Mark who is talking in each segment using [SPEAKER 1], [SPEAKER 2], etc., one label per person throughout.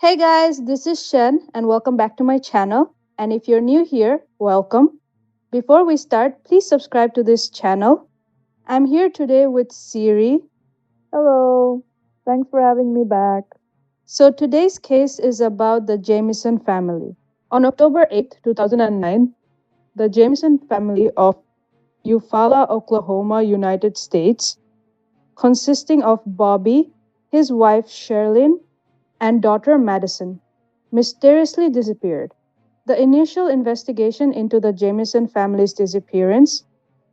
[SPEAKER 1] Hey guys, this is Shen and welcome back to my channel. And if you're new here, welcome. Before we start, please subscribe to this channel. I'm here today with Siri.
[SPEAKER 2] Hello. Thanks for having me back.
[SPEAKER 1] So today's case is about the Jamison family. On October 8th, 2009, the Jamison family of Eufaula, Oklahoma, United States, consisting of Bobby, his wife Sherilyn, and daughter Madison, mysteriously disappeared. The initial investigation into the Jamison family's disappearance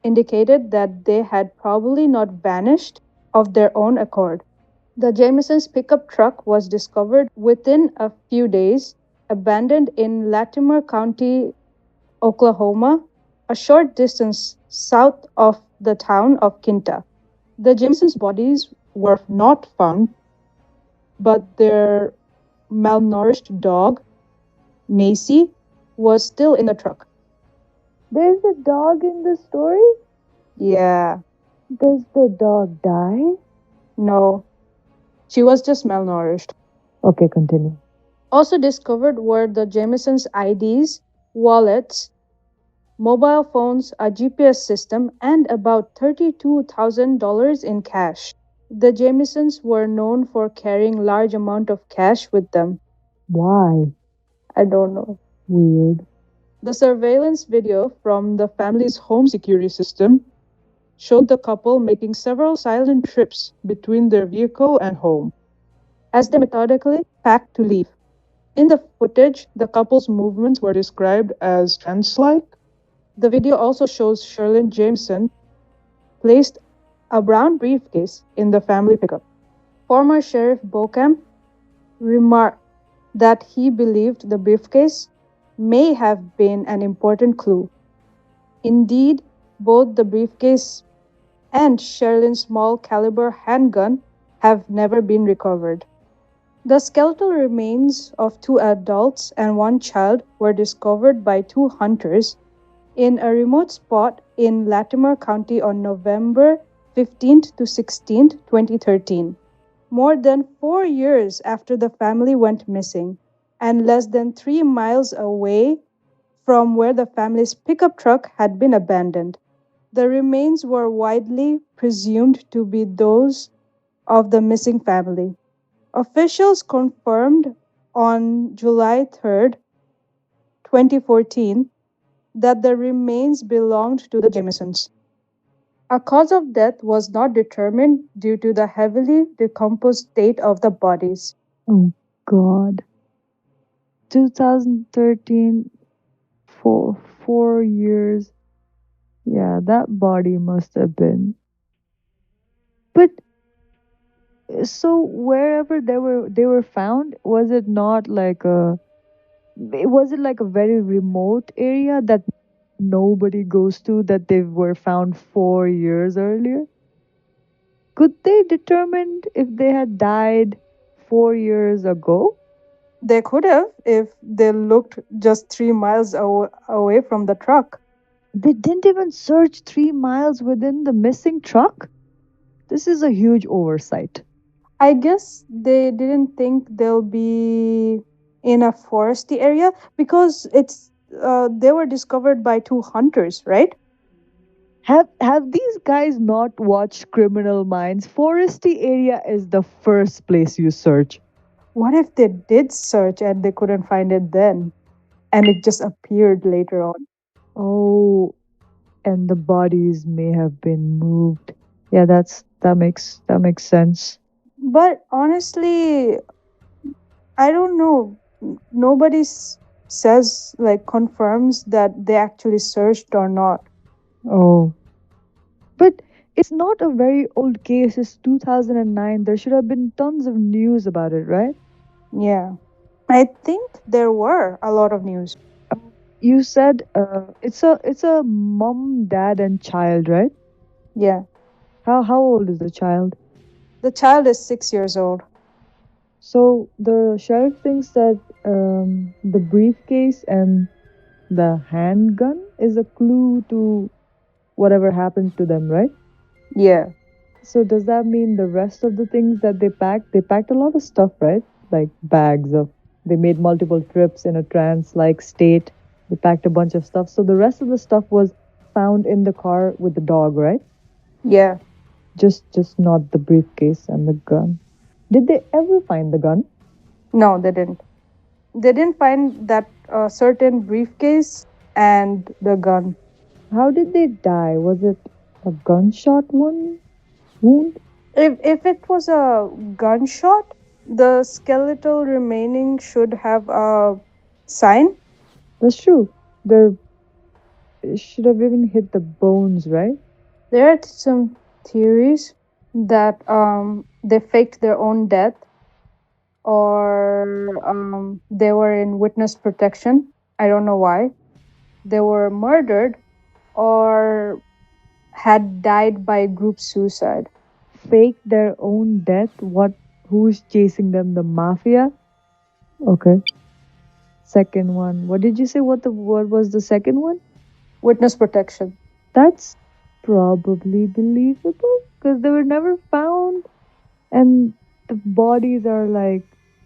[SPEAKER 1] indicated that they had probably not vanished of their own accord. The Jamisons' pickup truck was discovered within a few days, abandoned in Latimer County, Oklahoma, a short distance south of the town of Kinta. The Jamisons' bodies were not found, but their malnourished dog, Macy, was still in the truck.
[SPEAKER 2] There's a dog in the story?
[SPEAKER 1] Yeah,
[SPEAKER 2] Does the dog die?
[SPEAKER 1] no, she was just malnourished.
[SPEAKER 2] Okay, continue.
[SPEAKER 1] Also discovered were the Jamisons' IDs, wallets, mobile phones, a GPS system, and about $32,000 in cash. The Jamisons were known for carrying large amount of cash with them.
[SPEAKER 2] Why?
[SPEAKER 1] I don't know.
[SPEAKER 2] Weird.
[SPEAKER 1] The surveillance video from the family's home security system showed the couple making several silent trips between their vehicle and home as they methodically packed to leave. In the footage, the couple's movements were described as trance-like. The video also shows Sherilyn Jameson placed a brown briefcase in the family pickup. Former Sheriff Bocam remarked that he believed the briefcase may have been an important clue. Indeed, both the briefcase and Sherilyn's small caliber handgun have never been recovered. The skeletal remains of two adults and one child were discovered by two hunters in a remote spot in Latimer County on November 15th to 16th, 2013, more than 4 years after the family went missing, and less than 3 miles away from where the family's pickup truck had been abandoned. The remains were widely presumed to be those of the missing family. Officials confirmed on July 3rd, 2014, that the remains belonged to the Jamisons. A cause of death was not determined due to the heavily decomposed state of the bodies.
[SPEAKER 2] Oh, God. 2013, for 4 years. Yeah, that body must have been. But so wherever they were found, was it like a very remote area that nobody goes to, that they were found 4 years earlier? Could they determine if they had died 4 years ago?
[SPEAKER 1] They could have if they looked just 3 miles away from the truck.
[SPEAKER 2] They didn't even search 3 miles within the missing truck? This is a huge oversight.
[SPEAKER 1] I guess they didn't think they'll be in a foresty area because they were discovered by two hunters, right?
[SPEAKER 2] Have these guys not watched Criminal Minds? Foresty area is the first place you search.
[SPEAKER 1] What if they did search and they couldn't find it then, and it just appeared later on?
[SPEAKER 2] Oh, and the bodies may have been moved. Yeah, that makes sense.
[SPEAKER 1] But honestly, I don't know. Nobody says, like, confirms that they actually searched or not.
[SPEAKER 2] Oh, but it's not a very old case. It's 2009. There should have been tons of news about it, right?
[SPEAKER 1] Yeah. I think there were a lot of news.
[SPEAKER 2] You said it's a mom, dad, and child, right?
[SPEAKER 1] Yeah.
[SPEAKER 2] How old is the child?
[SPEAKER 1] The child is 6 years old.
[SPEAKER 2] So the sheriff thinks that the briefcase and the handgun is a clue to whatever happened to them, right?
[SPEAKER 1] Yeah.
[SPEAKER 2] So does that mean the rest of the things that they packed a lot of stuff, right? Like bags of They made multiple trips in a trance like state. They packed a bunch of stuff. So the rest of the stuff was found in the car with the dog, right?
[SPEAKER 1] Yeah.
[SPEAKER 2] Just not the briefcase and the gun. Did they ever find the gun?
[SPEAKER 1] No, they didn't. They didn't find that certain briefcase and the gun.
[SPEAKER 2] How did they die? Was it a gunshot wound?
[SPEAKER 1] If it was a gunshot, the skeletal remaining should have a sign.
[SPEAKER 2] That's true. There should have even hit the bones, right?
[SPEAKER 1] There are some theories that they faked their own death, or they were in witness protection. I don't know why. They were murdered or had died by group suicide.
[SPEAKER 2] Fake their own death. What? Who's chasing them? The mafia? Okay. Second one. What did you say? What was the second one?
[SPEAKER 1] Witness protection.
[SPEAKER 2] That's probably believable because they were never found, and the bodies are like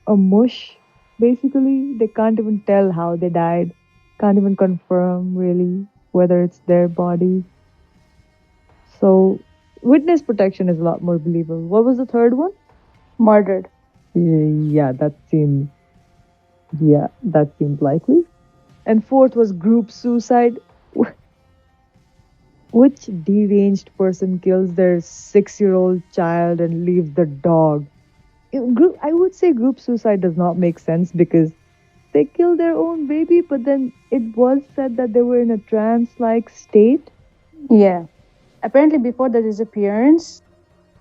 [SPEAKER 2] a mush. Basically, they can't even tell how they died. Can't even confirm really whether it's their body. So, witness protection is a lot more believable. What was the third one?
[SPEAKER 1] Murdered.
[SPEAKER 2] Yeah, that seems likely. And fourth was group suicide. Which deranged person kills their 6-year-old child and leaves the dog? I would say group suicide does not make sense because they killed their own baby, but then it was said that they were in a trance like state.
[SPEAKER 1] Yeah. Apparently, before the disappearance,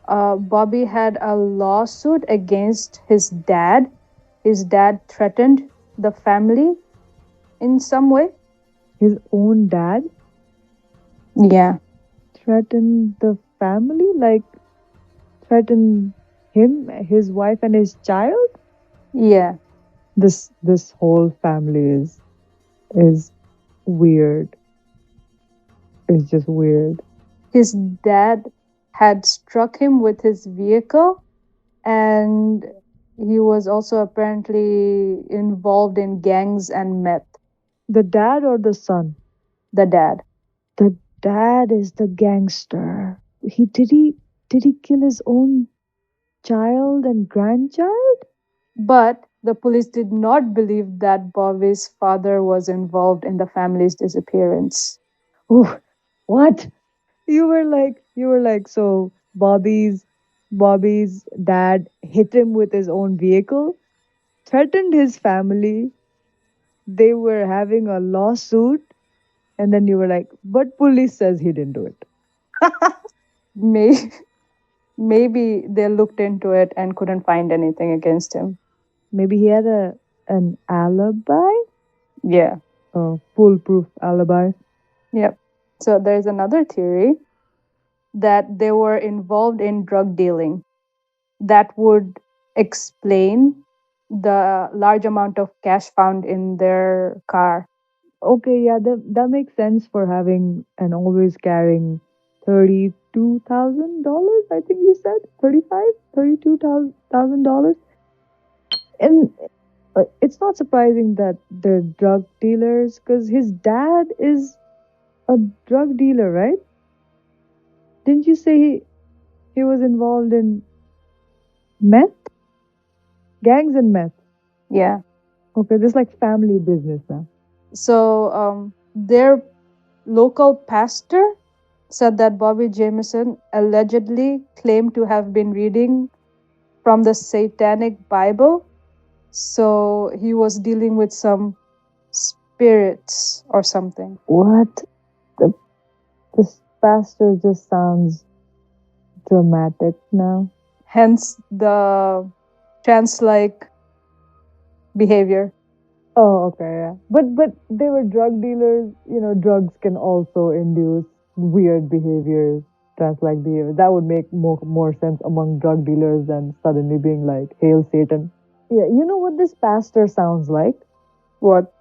[SPEAKER 1] Bobby had a lawsuit against his dad. His dad threatened the family in some way.
[SPEAKER 2] His own dad
[SPEAKER 1] Yeah.
[SPEAKER 2] threatened the family, like threatened him, his wife, and his child.
[SPEAKER 1] Yeah.
[SPEAKER 2] This whole family is weird. It's just weird.
[SPEAKER 1] His dad had struck him with his vehicle, and he was also apparently involved in gangs and meth.
[SPEAKER 2] The dad or the son?
[SPEAKER 1] The dad.
[SPEAKER 2] The dad is the gangster. He did he kill his own child and grandchild?
[SPEAKER 1] But the police did not believe that Bobby's father was involved in the family's disappearance.
[SPEAKER 2] Oh, what? You were like so Bobby's dad hit him with his own vehicle, threatened his family. They were having a lawsuit, and then you were like, but police says he didn't do it.
[SPEAKER 1] May- Maybe they looked into it and couldn't find anything against him.
[SPEAKER 2] Maybe he had an alibi,
[SPEAKER 1] Yeah.
[SPEAKER 2] a foolproof alibi.
[SPEAKER 1] Yep. So there's another theory that they were involved in drug dealing. That would explain the large amount of cash found in their car.
[SPEAKER 2] Okay, yeah, that makes sense for having and always carrying $32,000. I think you said 35, $32,000. And it's not surprising that they're drug dealers because his dad is a drug dealer, right? Didn't you say he was involved in meth, gangs and meth?
[SPEAKER 1] Yeah.
[SPEAKER 2] Okay, this is like family business now.
[SPEAKER 1] So their local pastor said that Bobby Jamison allegedly claimed to have been reading from the Satanic Bible. So he was dealing with some spirits or something.
[SPEAKER 2] What? The, this pastor just sounds dramatic now.
[SPEAKER 1] Hence the trance like behavior.
[SPEAKER 2] Oh, okay, yeah. But they were drug dealers. You know, drugs can also induce weird behaviors, trance-like behavior. That would make more sense among drug dealers than suddenly being like, "Hail Satan." Yeah, you know what this pastor sounds like?
[SPEAKER 1] What?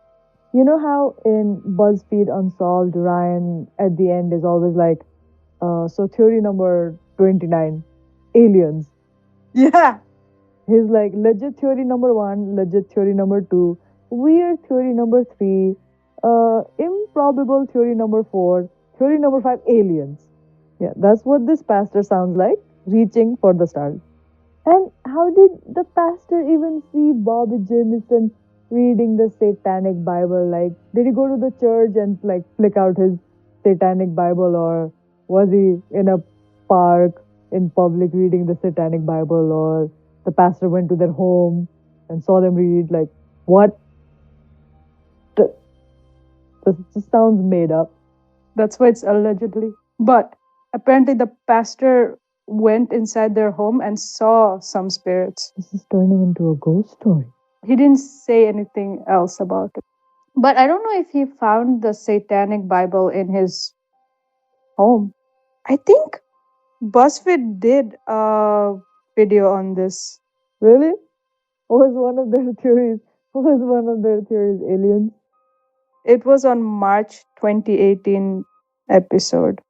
[SPEAKER 2] You know how in BuzzFeed Unsolved, Ryan at the end is always like, so theory number 29, aliens.
[SPEAKER 1] Yeah.
[SPEAKER 2] He's like legit theory number 1, legit theory number 2, weird theory number 3, improbable theory number 4, theory number 5, aliens. Yeah, that's what this pastor sounds like, reaching for the stars. And how did the pastor even see Bobby Jamison reading the Satanic Bible? Like, did he go to the church and like flick out his Satanic Bible, or was he in a park in public reading the Satanic Bible, or the pastor went to their home and saw them read? Like, what? This just sounds made up.
[SPEAKER 1] That's why it's allegedly. But apparently, the pastor went inside their home and saw some spirits.
[SPEAKER 2] This is turning into a ghost story.
[SPEAKER 1] He didn't say anything else about it. But I don't know if he found the Satanic Bible in his home. I think BuzzFeed did a video on this.
[SPEAKER 2] Really? Was one of their theories? Was one of their theories aliens?
[SPEAKER 1] It was on March 2018 episode.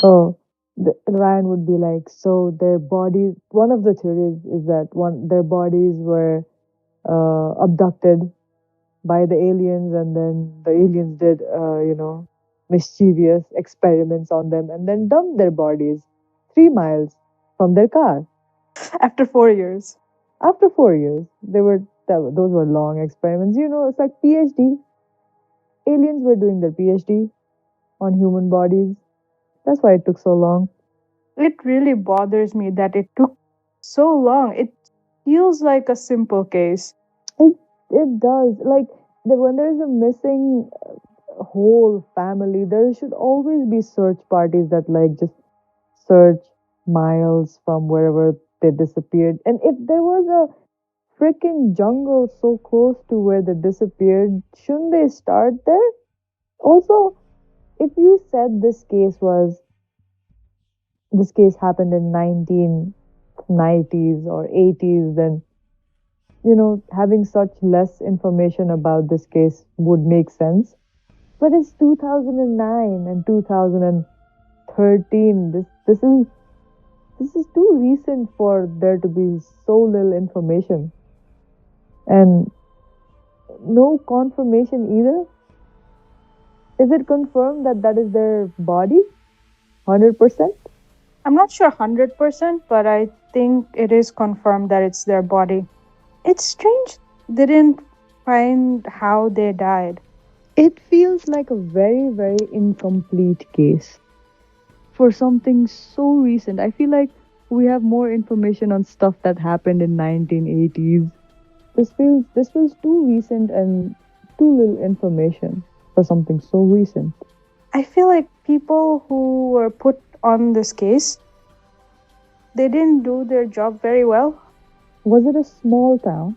[SPEAKER 2] Oh, Ryan would be like, so their bodies. One of the theories is that their bodies were abducted by the aliens, and then the aliens did, mischievous experiments on them, and then dumped their bodies 3 miles from their car.
[SPEAKER 1] After 4 years.
[SPEAKER 2] After 4 years, those were long experiments. You know, it's like PhD. Aliens were doing their PhD on human bodies. That's why it took so long.
[SPEAKER 1] It really bothers me that it took so long. It feels like a simple case.
[SPEAKER 2] It does. Like when there's a missing whole family, there should always be search parties that like just search miles from wherever they disappeared. And if there was a freaking jungle so close to where they disappeared, shouldn't they start there? Also, if you said this case happened in 1990s or 80s, then having such less information about this case would make sense. But it's 2009 and 2013. This is too recent for there to be so little information, and no confirmation either. Is it confirmed that is their body? 100%?
[SPEAKER 1] I'm not sure 100%, but I think it is confirmed that it's their body. It's strange they didn't find how they died.
[SPEAKER 2] It feels like a very, very incomplete case for something so recent. I feel like we have more information on stuff that happened in 1980s. This feels too recent and too little information for something so recent.
[SPEAKER 1] I feel like people who were put on this case, they didn't do their job very well.
[SPEAKER 2] Was it a small town?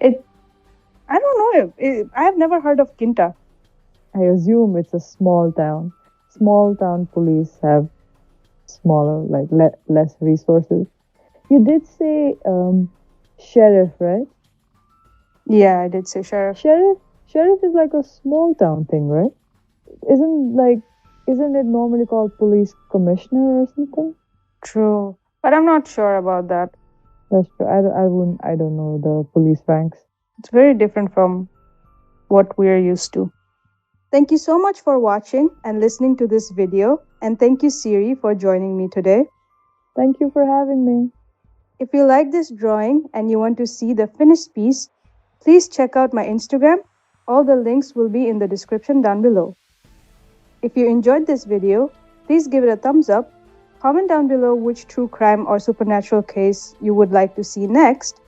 [SPEAKER 1] I don't know. I have never heard of Kinta.
[SPEAKER 2] I assume it's a small town. Small town police have smaller, like less resources. You did say sheriff, right?
[SPEAKER 1] Yeah, I did say sheriff.
[SPEAKER 2] Sheriff is like a small town thing, right? Isn't it normally called police commissioner or something?
[SPEAKER 1] True, but I'm not sure about that.
[SPEAKER 2] That's true. I don't know the police ranks.
[SPEAKER 1] It's very different from what we're used to. Thank you so much for watching and listening to this video, and thank you Siri for joining me today.
[SPEAKER 2] Thank you for having me.
[SPEAKER 1] If you like this drawing and you want to see the finished piece, please check out my Instagram. All the links will be in the description down below. If you enjoyed this video, please give it a thumbs up. Comment down below which true crime or supernatural case you would like to see next.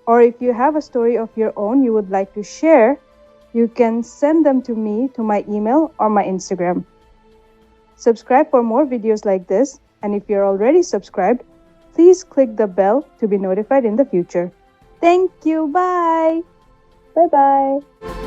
[SPEAKER 1] Or if you have a story of your own you would like to share, you can send them to me to my email or my Instagram. Subscribe for more videos like this, and if you're already subscribed, please click the bell to be notified in the future. Thank you. Bye.
[SPEAKER 2] Bye-bye.